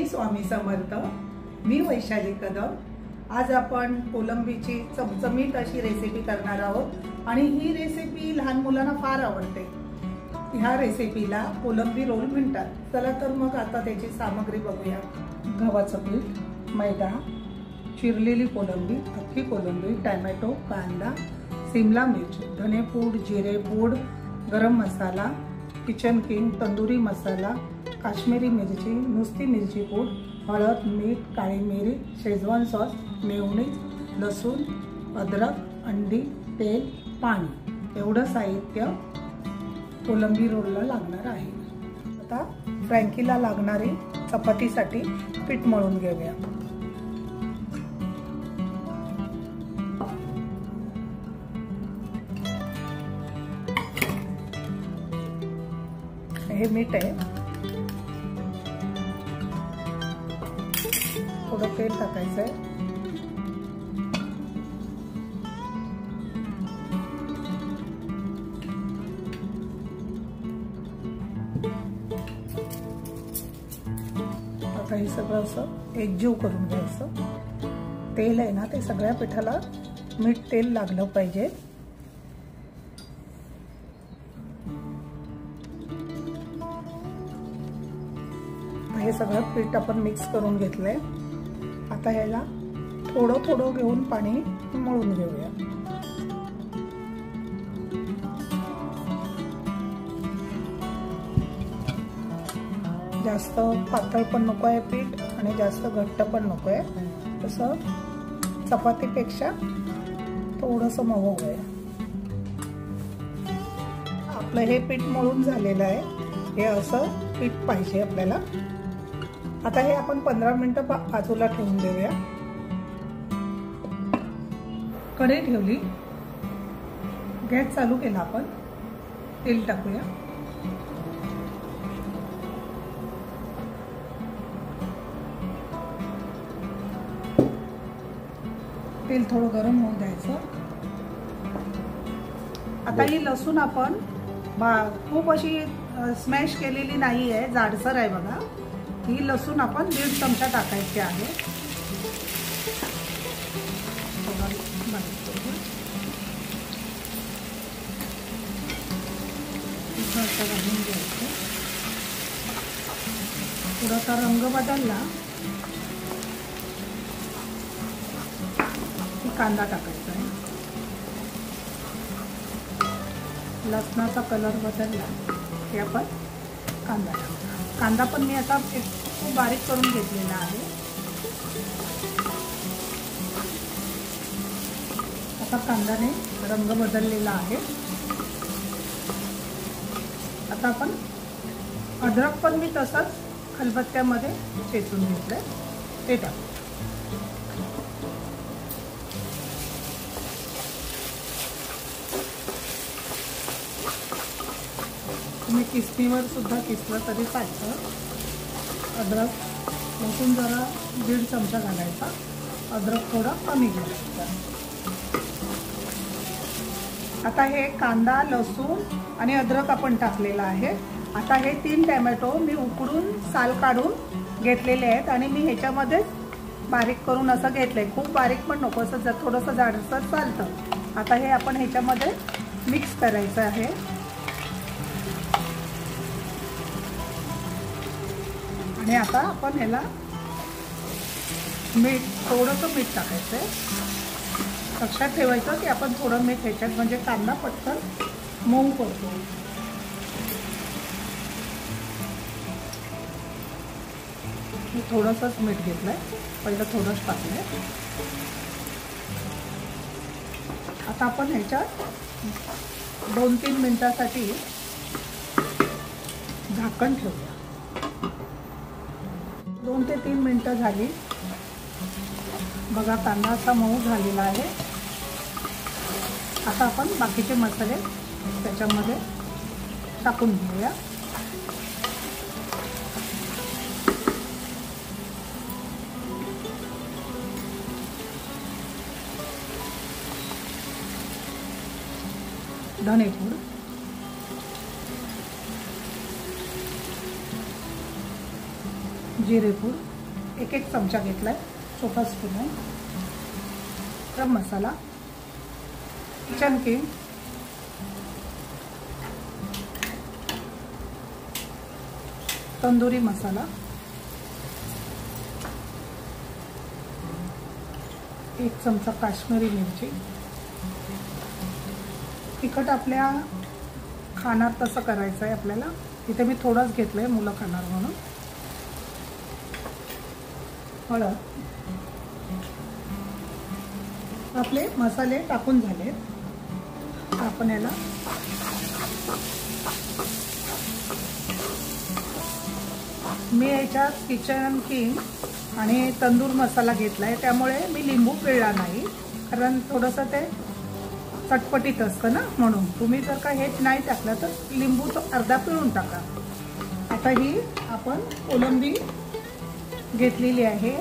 स्वामी समर्थ। मी वैशाली कदम। आज आपण कोलंबीची चमचमीत अशी रेसिपी करणार आहोत आणि ही रेसिपी लहान मुलांना फार आवडते। ह्या रेसिपीला कोलंबी रोल म्हणतात। चला तर मग आता त्याची सामग्री बघूया। गव्हाचं पीठ, मैदा, चिरलेली कोलंबी, अख्खी कोलंबी, टोमॅटो, कांदा, शिमला मिर्च, धनेपूड, जिरे पूड, गरम मसाला, किचन किंग, तंदुरी मसाला, काश्मीरी मिरची, नुसती मिरची पूड, हळद, मीठ, काळी मिरी, शेजवान सॉस, मेयोनीज, लसूण, अद्रक, अंडी, तेल, पाणी एवढं साहित्य कोलंबी रोलला लागणार आहे। आता फ्रँकीला लागणारी चपातीसाठी पीठ मळून घेऊया। हे मीठ आहे, थोडं तेल टाकायचं आहे, आता हे सगळं असं एकजीव करून घ्यायचं। तेल आहे ना, ते सगळ्या पिठाला मीठ तेल लागलं पाहिजे। हे सगळं पीठ आपण मिक्स करून घेतलंय। आता ह्याला थोडं थोडं घेऊन पाणी मळून घेऊया। जास्त पातळ पण नको आहे पीठ आणि जास्त घट्ट पण नको आहे, तसं चपातीपेक्षा थोडंसं मऊ आहे। आपलं हे पीठ मळून झालेलं आहे। हे असं पीठ पाहिजे आपल्याला। आता हे आपण 15 मिनिटं बाजूला ठेवून देऊया। कढई ठेवली, गॅस चालू केला, आपण तेल टाकूया। तेल थोडं गरम होऊ द्यायचं। आता ही लसूण आपण खूप अशी स्मॅश केलेली नाही आहे, जाडसर आहे बघा। ही लसूण आपण 1.5 चमचा टाकायची आहे। थोडासा रंग बदलला की कांदा टाकायचा आहे। लसणाचा कलर बदलला की आपण कांदा टाकायचा। कांदा पण मी आता खूप बारीक करून घेतलेला आहे। आता कांद्याने रंग बदललेला आहे। आता आपण अद्रक पण मी तसंच खलबत्त्यामध्ये चेचून घेतलंय, ते टाकू। तुम्ही किसणीवर सुद्धा किसलं तरी चालतं। अद्रक लसूण जरा 1.5 चमचा घालायचा, अद्रक थोडा कमी घालायचा। आता हे कांदा, लसूण आणि अद्रक आपण टाकलेला आहे। आता हे 3 टोमॅटो मी उकडून साल काढून घेतलेले आहेत आणि मी ह्याच्यामध्ये बारीक करून असं घेतलंय। खूप बारीक पण नको, असं थोडंसं जाडसर चालतं। आता हे आपण ह्याच्यामध्ये मिक्स करायचं आहे। आणि आता आपण ह्याला मीठ, थोडंसं मीठ टाकायचं आहे। लक्षात ठेवायचं की आपण थोडं मीठ ह्याच्यात, म्हणजे कांदा पटकन मऊ करतो। मी थोडंसंच मीठ घेतलंय, पहिलं थोडंच टाकलंय। आता आपण ह्याच्यात 2-3 मिनिटासाठी झाकण ठेवूया। 2 ते 3 मिनिटं झाली बघा, कांदा असा मऊ झालेला आहे। आता आपण बाकीचे मसाले त्याच्यामध्ये टाकून घेऊया। धनेपूड, जिरेपूड, एक चमचा घेतलाय, छोटा स्पून आहे. गरम मसाला, किचन किंग, तंदुरी मसाला, 1 चमचा काश्मीरी मिरची. तिखट आपल्या खाणार तसं करायचं आहे आपल्याला. इथे मी थोडंच घेतलंय, मुलं खाणार म्हणून. हळद. आपले मसाले टाकून झाले. आपण याला मी याच्यात किचन किंग आणि तंदूर मसाला घेतलाय, त्यामुळे मी लिंबू पिळला नाही, कारण थोडंसं ते चटपटीत असतं ना, म्हणून. तुम्ही जर का हेच नाही टाकलं तर लिंबू तो अर्धा पिळून टाका. आता ही आपण कोलंबी घेतलेली आहे.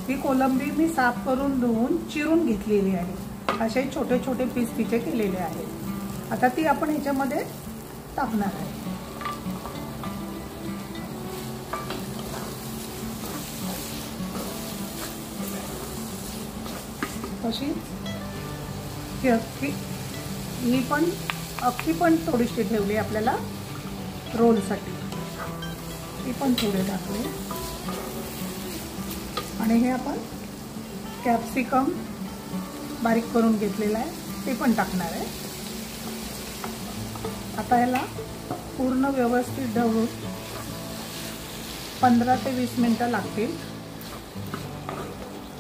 ही कोलंबी मी साफ करून धुवून चिरून घेतलेली आहे. असे छोटे छोटे पीस तिचे केलेले आहेत. आता ती आपण ह्याच्यामध्ये टाकणार आहे. अशी ही पण अख्खी पण थोडीशी ठेवली आपल्याला रोलसाठी. ती पण थोडे टाकले. आणि हे आपण कॅप्सिकम बारीक करून घेतलेला आहे, ते पण टाकणार आहे. आता याला पूर्ण व्यवस्थित ढवळून 15 ते 20 मिनिटं लागतील.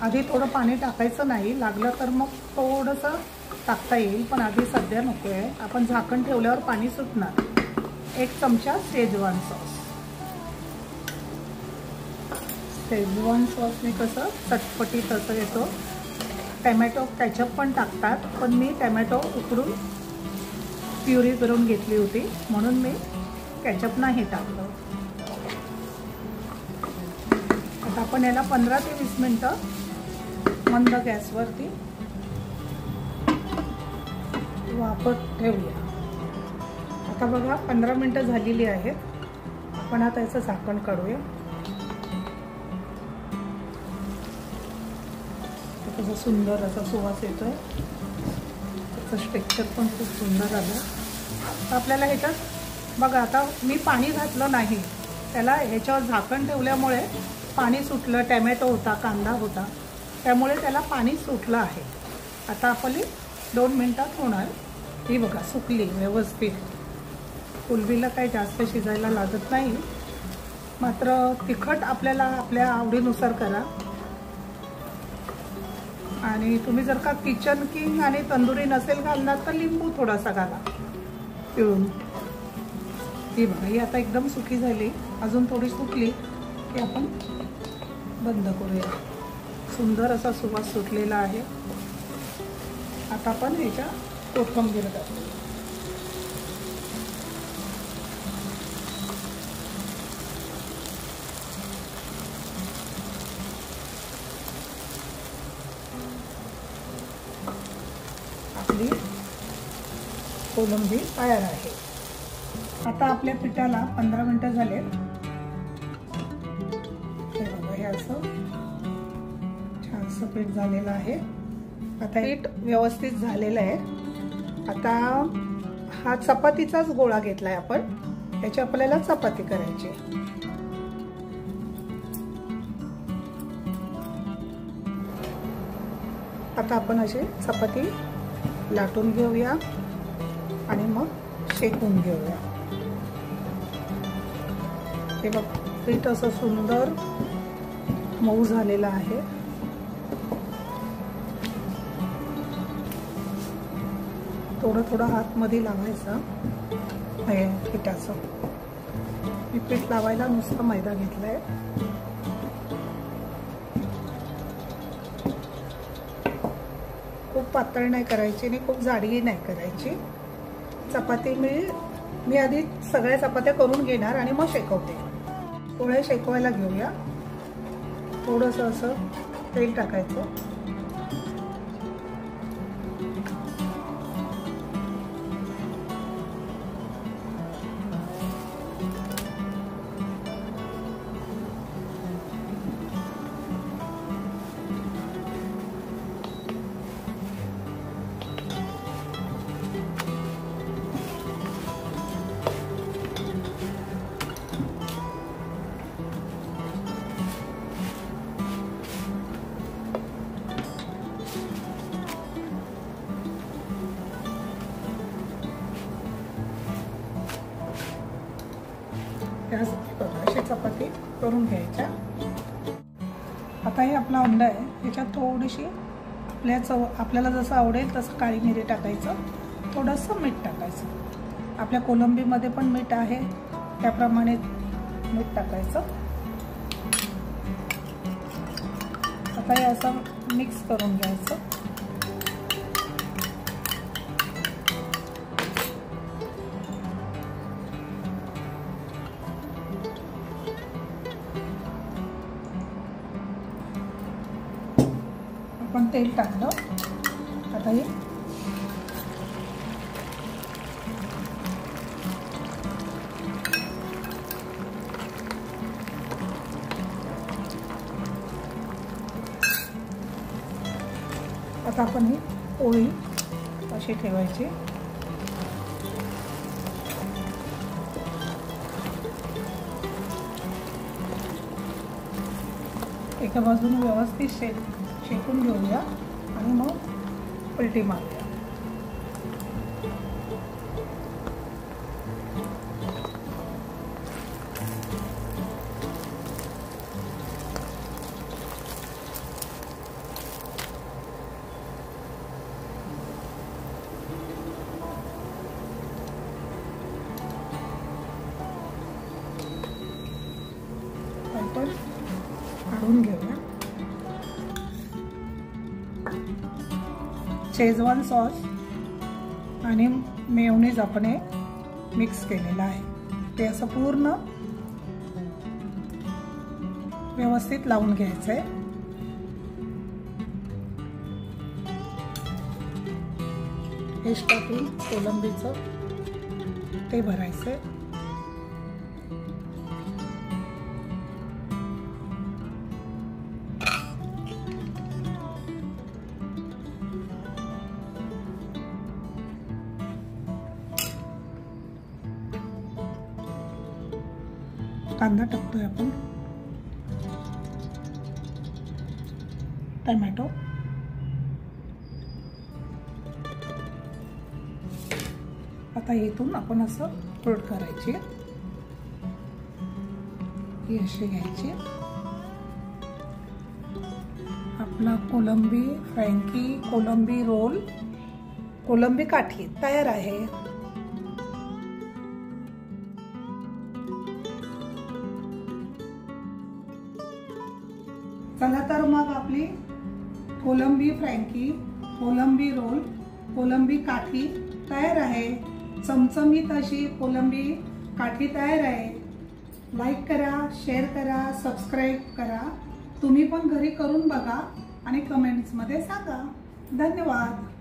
आधी थोडं पाणी टाकायचं नाही, लागलं तर मग थोडंसं टाकता येईल, पण आधी सध्या नको आहे. आपण झाकण ठेवल्यावर पाणी सुटणार. 1 चमचा शेजवान सॉस. शेजवान सॉसने कसं चटपटीत असं येतो. टॅमॅटो केचप पण टाकतात, पण मी टॅमॅटो उकडून प्युरी करून घेतली होती, म्हणून मी केचप नाही टाकलं. आता आपण याला 15 ते 20 मिनिटं मंद गॅसवरती वाफत ठेवूया. आता बघा 15 मिनिटं झालेली आहेत. आपण आता याचं झाकण काढूया. त्याचा सुंदर असा सुवास येतोय. त्याचं स्ट्रक्चर पण खूप सुंदर आलं. तर आपल्याला ह्याच्यात बघा, आता मी पाणी घातलं नाही त्याला. ह्याच्यावर झाकण ठेवल्यामुळे पाणी सुटलं. टॅमॅटो होता, कांदा होता, त्यामुळे त्याला पाणी सुटलं आहे. आता आपली 2 मिनिटात होणार. ही बघा सुकली व्यवस्थित. कोलंबीला काही जास्त शिजायला लागत नाही, मात्र तिखट आपल्याला आपल्या आवडीनुसार करा. आणि तुम्ही जर का किचन किंग आणि तंदुरी नसेल घालणार तर लिंबू थोडासा घाला पिळून. ही बघा, ही आता एकदम सुकी झाली. अजून थोडी सुकली की आपण बंद करूया. सुंदर असा सुवास सुटलेला आहे. आता आपण ह्याच्या कोथिंबीर टाकू. आपली कोलंबी तयार आहे. आता आपल्या पिठाला 15 मिनिटं झाले. हे बघा, हे असं छानसं पीठ झालेलं आहे. आता पीठ व्यवस्थित झालेलं आहे. आता हा चपातीचाच गोळा घेतलाय आपण. याची आपल्याला चपाती करायची. आता आपण अशी चपाती लाटून घेऊया आणि मग शेकून घेऊया. हे बघ, पीठ असं सुंदर मऊ झालेलं आहे. थोडं थोडं हातमध्ये लावायचं हे पिठाचं. मी पीठ लावायला नुसतं मैदा घेतलाय. खूप पातळ नाही करायची आणि खूप जाडही नाही करायची. चपाती मी आधी सगळ्या चपात्या करून घेणार आणि मग शेकवते. पोळ्या शेकवायला घेऊया. थोडंसं असं तेल टाकायचं. अशी चपाती करून घ्यायच्या। आता हे आपला अंडा आहे, याच्यात थोडीशी आपल्याला जसं आवडेल तसं काळी मिरी टाकायचं, थोडंसं मीठ टाकायचं। आपल्या कोलंबीमध्ये पण मीठ आहे, त्याप्रमाणे मीठ टाकायचं। आता हे असं मिक्स करून घ्यायचं। आपण तेल टाकलं, आता हे आता आपण ही पोळी अशी ठेवायची। एका बाजूने व्यवस्थित शेकून घेऊया आणि मग उलटी मारूया। आपण काढून घेऊया। शेजवान सॉस आणि मेयोनीज आपण हे मिक्स केलेलं आहे, ते असं पूर्ण व्यवस्थित लावून घ्यायचंय। हे टाकून कोलंबीचं ते भरायचंय। कांदा टाकतोय आपण, टोमॅटो, आता इथून आपण असं फोल्ड करायची, ही अशी घ्यायची। आपला कोलंबी फ्रँकी कोलंबी रोल, कोलंबी काठी तयार आहे। चला तर मग आपली कोलंबी फ्रँकी, कोलंबी रोल, कोलंबी काठी तयार आहे। चमचमीत अशी कोलंबी काठी तयार आहे। लाईक करा, शेअर करा, सबस्क्राईब करा। तुम्ही पण घरी करून बघा आणि कमेंट्समध्ये सांगा। धन्यवाद।